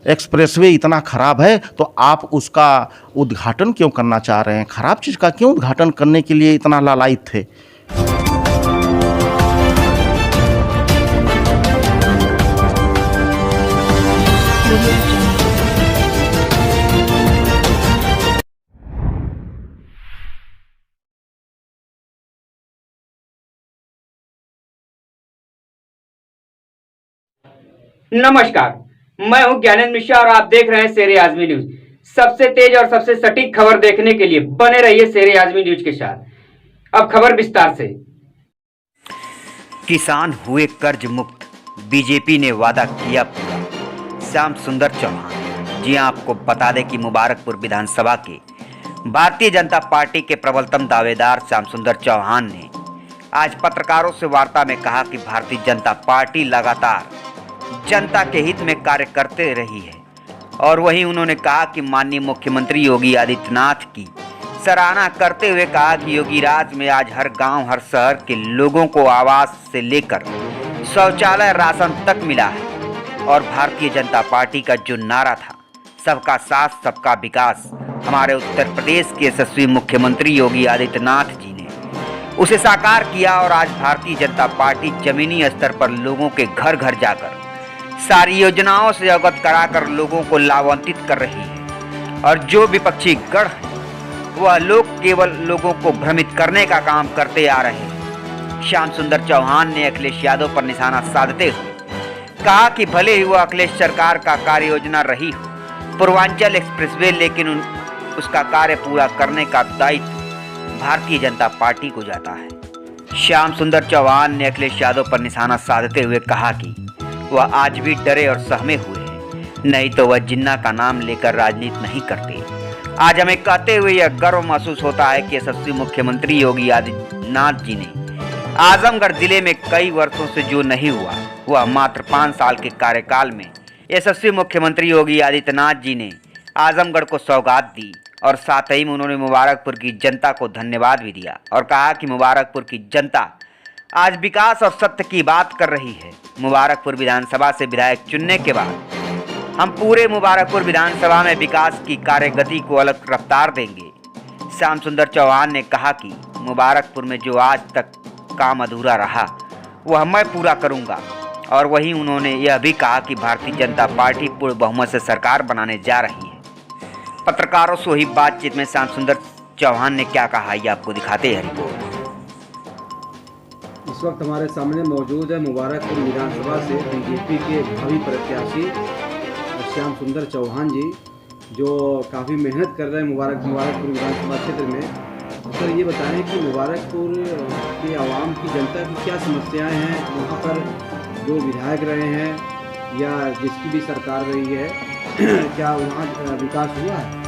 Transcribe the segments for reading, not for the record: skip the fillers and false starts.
Expressway इतना खराब है तो आप उसका उद्घाटन क्यों करना चाह रहे हैं? खराब चीज़ का क्यों उद्घाटन करने के लिए इतना लालायित थे? नमस्कार, मैं हूं ज्ञानेंद्र मिश्रा और आप देख रहे हैं शेर आजमी न्यूज। सबसे तेज और सबसे सटीक खबर देखने के लिए बने रहिए शेर आजमी न्यूज के साथ। अब खबर विस्तार से। किसान हुए कर्ज मुक्त, बीजेपी ने वादा किया पूरा। श्याम सुंदर चौहान। जी हां, आपको बता दें कि मुबारकपुर विधानसभा के भारतीय जनता पार्टी के प्रबलतम दावेदार श्याम सुंदर चौहान ने आज पत्रकारों से वार्ता में कहा कि भारतीय जनता पार्टी लगातार जनता के हित में कार्य करते रही है। और वहीं उन्होंने कहा कि माननीय मुख्यमंत्री योगी आदित्यनाथ की सराहना करते हुए कहा कि योगी राज में आज हर गांव, हर शहर के लोगों को आवास से लेकर शौचालय, राशन तक मिला है। और भारतीय जनता पार्टी का जो नारा था, सबका साथ सबका विकास, हमारे उत्तर प्रदेश के यशस्वी मुख्यमंत्री योगी आदित्यनाथ जी ने उसे साकार किया। और आज भारतीय जनता पार्टी जमीनी स्तर पर लोगों के घर घर जाकर सारी योजनाओं से अवगत कराकर लोगों को लाभान्वित कर रही है। और जो विपक्षी गढ़ है वह लोग केवल लोगों को भ्रमित करने का काम करते आ रहे हैं। श्याम सुंदर चौहान ने अखिलेश यादव पर निशाना साधते हुए कहा कि भले ही वह अखिलेश सरकार का कार्य योजना रही हो पूर्वांचल एक्सप्रेसवे, लेकिन उसका कार्य पूरा करने का दायित्व भारतीय जनता पार्टी को जाता है। श्याम सुंदर चौहान ने अखिलेश यादव पर निशाना साधते हुए कहा कि वह आज भी डरे और सहमे हुए हैं, नहीं तो वह जिन्ना का नाम लेकर राजनीति नहीं करते। आज हमें कहते हुए यह गर्व महसूस होता है कि यशस्वी मुख्यमंत्री योगी आदित्यनाथ जी ने आजमगढ़ जिले में कई वर्षों से जो नहीं हुआ वह मात्र 5 साल के कार्यकाल में यशस्वी मुख्यमंत्री योगी आदित्यनाथ जी ने आजमगढ़ को सौगात दी। और साथ ही में उन्होंने मुबारकपुर की जनता को धन्यवाद भी दिया और कहा कि मुबारकपुर की जनता आज विकास और सत्य की बात कर रही है। मुबारकपुर विधानसभा से विधायक चुनने के बाद हम पूरे मुबारकपुर विधानसभा में विकास की कार्यगति को अलग रफ्तार देंगे। श्याम सुंदर चौहान ने कहा कि मुबारकपुर में जो आज तक काम अधूरा रहा वह मैं पूरा करूंगा। और वहीं उन्होंने यह भी कहा कि भारतीय जनता पार्टी पूर्ण बहुमत से सरकार बनाने जा रही है। पत्रकारों से हुई बातचीत में श्याम सुंदर चौहान ने क्या कहा, ये आपको दिखाते हैं रिपोर्ट। इस वक्त हमारे सामने मौजूद है मुबारकपुर विधानसभा से बीजेपी के भावी प्रत्याशी श्याम सुंदर चौहान जी, जो काफ़ी मेहनत कर रहे हैं मुबारकपुर विधानसभा क्षेत्र में। सर, ये बताएं कि मुबारकपुर के आवाम की, जनता की क्या समस्याएं हैं वहाँ पर, जो विधायक रहे हैं या जिसकी भी सरकार रही है, क्या वहाँ विकास हुआ है?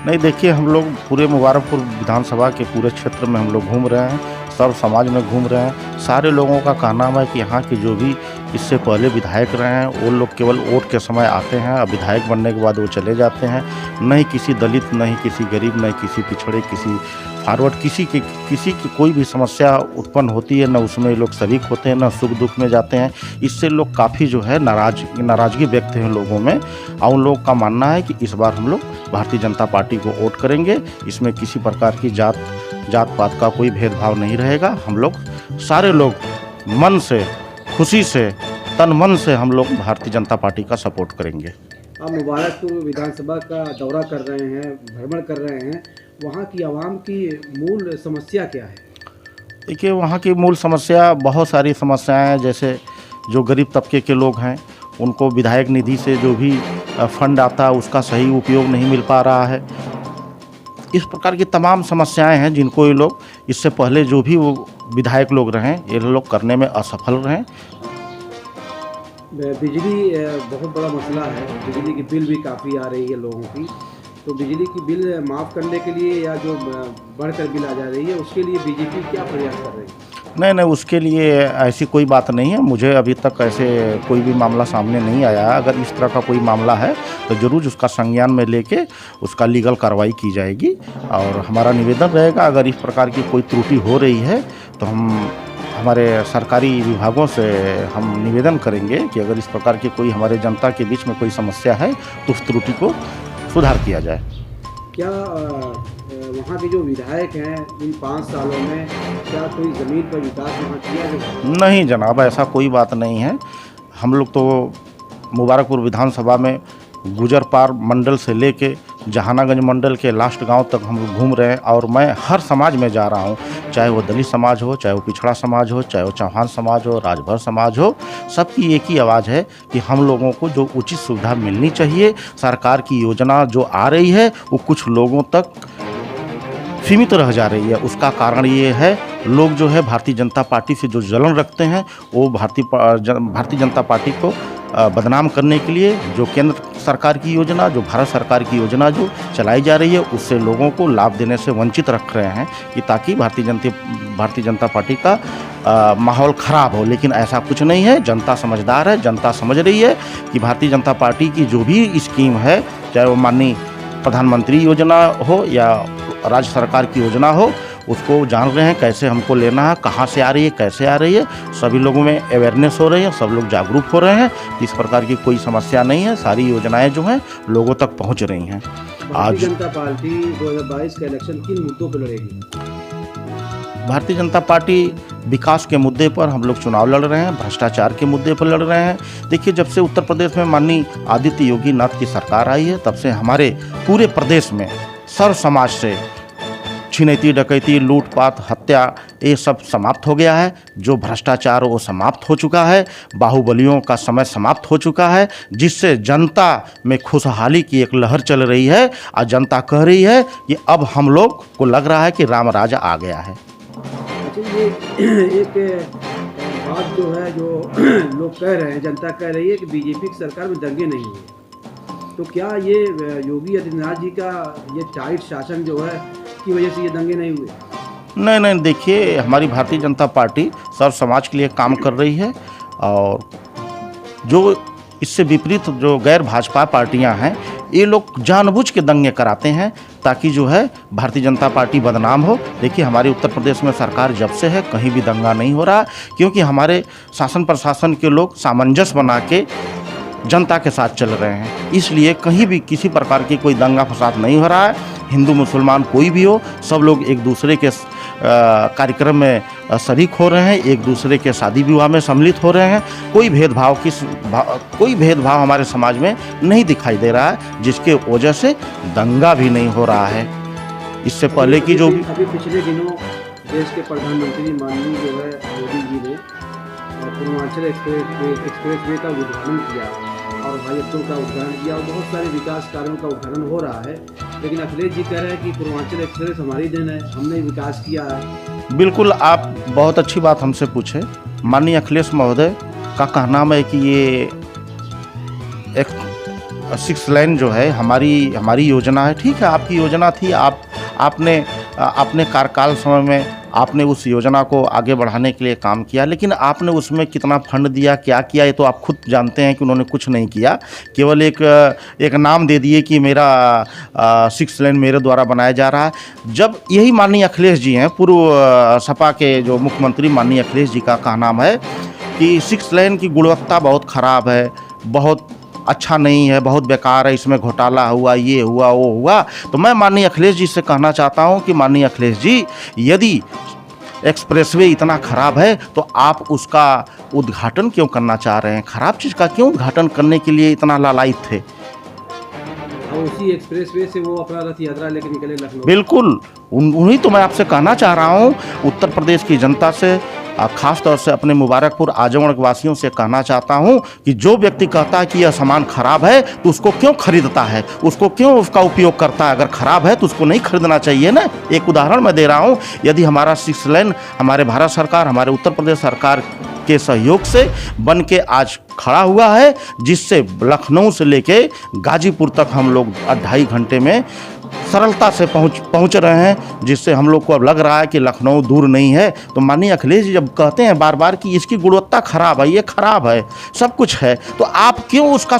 नहीं, देखिए, हम लोग पूरे मुबारकपुर विधानसभा के पूरे क्षेत्र में हम लोग घूम रहे हैं, सर्व समाज में घूम रहे हैं। सारे लोगों का कहना है कि यहाँ के जो भी इससे पहले विधायक रहे हैं वो लोग केवल वोट के समय आते हैं और विधायक बनने के बाद वो चले जाते हैं। नहीं किसी दलित, नहीं किसी गरीब, नहीं किसी पिछड़े, किसी फॉरवर्ड, किसी की कोई भी समस्या उत्पन्न होती है न उसमें लोग शरीक होते हैं, न सुख दुख में जाते हैं। इससे लोग काफ़ी जो है नाराज़गी व्यक्त है लोगों में। और उन लोगों का मानना है कि इस बार हम लोग भारतीय जनता पार्टी को वोट करेंगे। इसमें किसी प्रकार की जात पात का कोई भेदभाव नहीं रहेगा। हम लोग सारे लोग मन से, खुशी से, तन मन से हम लोग भारतीय जनता पार्टी का सपोर्ट करेंगे। आप मुबारकपुर विधानसभा का दौरा कर रहे हैं, भ्रमण कर रहे हैं, वहाँ की आवाम की मूल समस्या क्या है? देखिए, वहाँ की मूल समस्या बहुत सारी समस्याएं हैं। जैसे जो गरीब तबके के लोग हैं उनको विधायक निधि से जो भी फंड आता है उसका सही उपयोग नहीं मिल पा रहा है। इस प्रकार की तमाम समस्याएं हैं जिनको ये लोग इससे पहले जो भी वो विधायक लोग रहे ये लोग करने में असफल रहे। बिजली बहुत बड़ा मसला है, बिजली की बिल भी काफ़ी आ रही है लोगों की, तो बिजली की बिल माफ़ करने के लिए या जो बढ़कर बिल आ जा रही है उसके लिए बीजेपी क्या प्रयास कर रही है? नहीं, उसके लिए ऐसी कोई बात नहीं है। मुझे अभी तक ऐसे कोई भी मामला सामने नहीं आया है। अगर इस तरह का कोई मामला है तो ज़रूर उसका संज्ञान में लेके उसका लीगल कार्रवाई की जाएगी। और हमारा निवेदन रहेगा, अगर इस प्रकार की कोई त्रुटि हो रही है तो हम हमारे सरकारी विभागों से हम निवेदन करेंगे कि अगर इस प्रकार की कोई हमारे जनता के बीच में कोई समस्या है तो उस त्रुटि को सुधार किया जाए। क्या वहाँ के जो विधायक हैं इन 5 सालों में क्या कोई ज़मीन पर विकास वहाँ किया है? नहीं जनाब, ऐसा कोई बात नहीं है। हम लोग तो मुबारकपुर विधानसभा में गुजर पार मंडल से लेके जहानागंज मंडल के लास्ट गांव तक हम लोग घूम रहे हैं और मैं हर समाज में जा रहा हूं, चाहे वो दलित समाज हो, चाहे वो पिछड़ा समाज हो, चाहे वो चौहान समाज हो, राजभर समाज हो, सबकी एक ही आवाज़ है कि हम लोगों को जो उचित सुविधा मिलनी चाहिए, सरकार की योजना जो आ रही है वो कुछ लोगों तक सीमित रह जा रही है। उसका कारण ये है, लोग जो है भारतीय जनता पार्टी से जो जलन रखते हैं वो भारतीय जनता पार्टी को बदनाम करने के लिए जो केंद्र सरकार की योजना, जो भारत सरकार की योजना जो चलाई जा रही है उससे लोगों को लाभ देने से वंचित रख रहे हैं कि ताकि भारतीय जनता पार्टी का माहौल ख़राब हो। लेकिन ऐसा कुछ नहीं है, जनता समझदार है, जनता समझ रही है कि भारतीय जनता पार्टी की जो भी स्कीम है, चाहे वो माननीय प्रधानमंत्री योजना हो या राज्य सरकार की योजना हो, उसको जान रहे हैं कैसे हमको लेना है, कहाँ से आ रही है, कैसे आ रही है। सभी लोगों में अवेयरनेस हो रही है, सब लोग जागरूक हो रहे हैं। इस प्रकार की कोई समस्या नहीं है, सारी योजनाएं जो हैं लोगों तक पहुंच रही हैं। भारतीय जनता पार्टी 2022 का इलेक्शन किन मुद्दों पर लड़ेगी? भारतीय जनता पार्टी विकास के मुद्दे पर हम लोग चुनाव लड़ रहे हैं, भ्रष्टाचार के मुद्दे पर लड़ रहे हैं। देखिए, जब से उत्तर प्रदेश में माननीय आदित्य योगी नाथ की सरकार आई है तब से हमारे पूरे प्रदेश में सर्व समाज से छिनैती, डकैती, लूटपाट, हत्या ये सब समाप्त हो गया है। जो भ्रष्टाचार वो समाप्त हो चुका है, बाहुबलियों का समय समाप्त हो चुका है, जिससे जनता में खुशहाली की एक लहर चल रही है और जनता कह रही है कि अब हम लोग को लग रहा है कि राम राज आ गया है। अच्छा, ये एक बात जो है जो लोग कह रहे हैं, जनता कह रही है कि बीजेपी की सरकार में दंगे नहीं हुए, तो क्या ये योगी आदित्यनाथ जी का ये टाइट शासन जो है की वजह से ये दंगे नहीं हुए? नहीं, देखिए, हमारी भारतीय जनता पार्टी सर्व समाज के लिए काम कर रही है और जो इससे विपरीत जो गैर भाजपा पार्टियां हैं ये लोग जानबूझ के दंगे कराते हैं ताकि जो है भारतीय जनता पार्टी बदनाम हो। देखिए, हमारे उत्तर प्रदेश में सरकार जब से है कहीं भी दंगा नहीं हो रहा, क्योंकि हमारे शासन प्रशासन के लोग सामंजस्य बना के जनता के साथ चल रहे हैं, इसलिए कहीं भी किसी प्रकार की कोई दंगा फसाद नहीं हो रहा है। हिंदू मुसलमान कोई भी हो, सब लोग एक दूसरे के कार्यक्रम में शरीक हो रहे हैं, एक दूसरे के शादी विवाह में सम्मिलित हो रहे हैं। कोई भेदभाव हमारे समाज में नहीं दिखाई दे रहा है, जिसके वजह से दंगा भी नहीं हो रहा है। इससे पहले की जो अभी पिछले दिनों देश के प्रधानमंत्री माननीय जो है मोदी जी ने पूर्वांचल एक्सप्रेस वे का उद्घाटन किया और भाई अड्डों का उद्घाटन किया और बहुत सारे विकास कार्यों का उद्घाटन हो रहा है, लेकिन अखिलेश जी कह रहे हैं कि पूर्वांचल एक्सप्रेस हमारी देन है, हमने विकास किया है। बिल्कुल, आप बहुत अच्छी बात हमसे पूछे। माननीय अखिलेश महोदय का कहना है कि ये एक 6 लेन जो है हमारी योजना है। ठीक है, आपकी योजना थी, आपने अपने कार्यकाल समय में आपने उस योजना को आगे बढ़ाने के लिए काम किया, लेकिन आपने उसमें कितना फंड दिया, क्या किया, ये तो आप खुद जानते हैं कि उन्होंने कुछ नहीं किया। केवल एक नाम दे दिए कि मेरा 6 लेन मेरे द्वारा बनाया जा रहा है। जब यही माननीय अखिलेश जी हैं, पूर्व सपा के जो मुख्यमंत्री माननीय अखिलेश जी का कहना है कि 6 लेन की गुणवत्ता बहुत ख़राब है, बहुत अच्छा नहीं है, बहुत बेकार है, इसमें घोटाला हुआ, ये हुआ, वो हुआ। तो मैं माननीय अखिलेश जी से कहना चाहता हूं कि माननीय अखिलेश जी, यदि एक्सप्रेसवे इतना ख़राब है तो आप उसका उद्घाटन क्यों करना चाह रहे हैं? ख़राब चीज़ का क्यों उद्घाटन करने के लिए इतना लालायित थे? और उसी एक्सप्रेसवे से वो अपना रथ यात्रा लेकर निकले लखनऊ। बिल्कुल, उन्हीं तो मैं आपसे कहना चाह रहा हूँ, उत्तर प्रदेश की जनता से, खास तौर से अपने मुबारकपुर आजमगढ़ वासियों से कहना चाहता हूं कि जो व्यक्ति कहता है कि यह सामान खराब है तो उसको क्यों खरीदता है, उसको क्यों उसका उपयोग करता है? अगर खराब है तो उसको नहीं खरीदना चाहिए ना। एक उदाहरण मैं दे रहा हूं, यदि हमारा 6 लेन हमारे भारत सरकार, हमारे उत्तर प्रदेश सरकार के सहयोग से बन के आज खड़ा हुआ है, जिससे लखनऊ से लेके गाजीपुर तक हम लोग 2.5 घंटे में सरलता से पहुंच रहे हैं, जिससे हम लोग को अब लग रहा है कि लखनऊ दूर नहीं है। तो माननीय अखिलेश जी जब कहते हैं बार बार कि इसकी गुणवत्ता खराब है, ये खराब है, सब कुछ है, तो आप क्यों उसका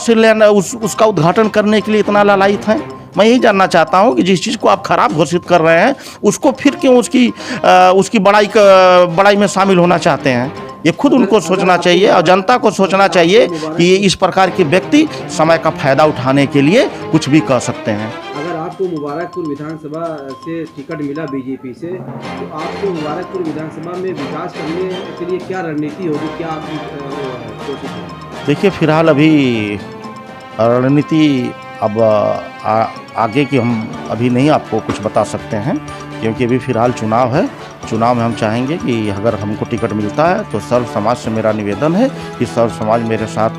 उसका उद्घाटन करने के लिए इतना लालायित हैं? मैं यही जानना चाहता हूँ कि जिस चीज़ को आप खराब घोषित कर रहे हैं उसको फिर क्यों उसकी बड़ाई में शामिल होना चाहते हैं। ये खुद उनको सोचना चाहिए और जनता को सोचना चाहिए कि ये इस प्रकार के व्यक्ति समय का फायदा उठाने के लिए कुछ भी कर सकते हैं। अगर आपको मुबारकपुर विधानसभा से टिकट मिला बीजेपी से, तो आपको मुबारकपुर विधानसभा में विकास करने के लिए क्या रणनीति होगी, क्या आपकी कोशिश है? देखिए, फिलहाल अभी रणनीति अब आगे की हम अभी नहीं आपको कुछ बता सकते हैं, क्योंकि अभी फिलहाल चुनाव है। चुनाव में हम चाहेंगे कि अगर हमको टिकट मिलता है तो सर्व समाज से मेरा निवेदन है कि सर्व समाज मेरे साथ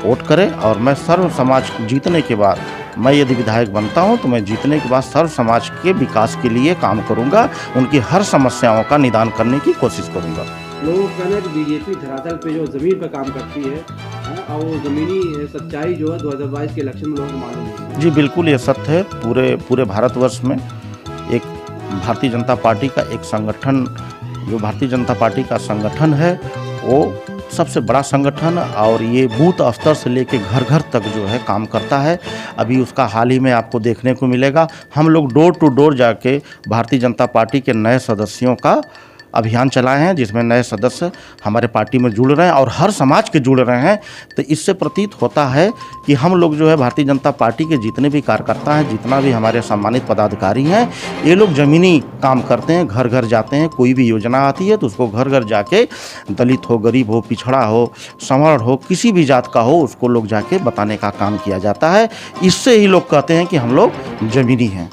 वोट करे, और मैं सर्व समाज जीतने के बाद, मैं यदि विधायक बनता हूं तो मैं जीतने के बाद सर्व समाज के विकास के लिए काम करूंगा, उनकी हर समस्याओं का निदान करने की कोशिश करूंगा। लोगों का कहना है कि बीजेपी धरातल पे जो ज़मीन पर काम करती है, और वो ज़मीनी सच्चाई जो है 2022 के इलेक्शन में लोगों को मालूम है। जी बिल्कुल, ये सत्य है। पूरे भारतवर्ष में एक भारतीय जनता पार्टी का एक संगठन, जो भारतीय जनता पार्टी का संगठन है, वो सबसे बड़ा संगठन, और ये बूथ स्तर से लेके घर घर तक जो है काम करता है। अभी उसका हाल ही में आपको देखने को मिलेगा। हम लोग डोर टू डोर जाके भारतीय जनता पार्टी के नए सदस्यों का अभियान चलाए हैं, जिसमें नए सदस्य हमारे पार्टी में जुड़ रहे हैं और हर समाज के जुड़ रहे हैं। तो इससे प्रतीत होता है कि हम लोग जो है भारतीय जनता पार्टी के जितने भी कार्यकर्ता हैं, जितना भी हमारे सम्मानित पदाधिकारी हैं, ये लोग ज़मीनी काम करते हैं, घर घर जाते हैं। कोई भी योजना आती है तो उसको घर घर जाके, दलित हो, गरीब हो, पिछड़ा हो, संवर्ण हो, किसी भी जात का हो, उसको लोग जाके बताने का काम किया जाता है। इससे ही लोग कहते हैं कि हम लोग ज़मीनी हैं।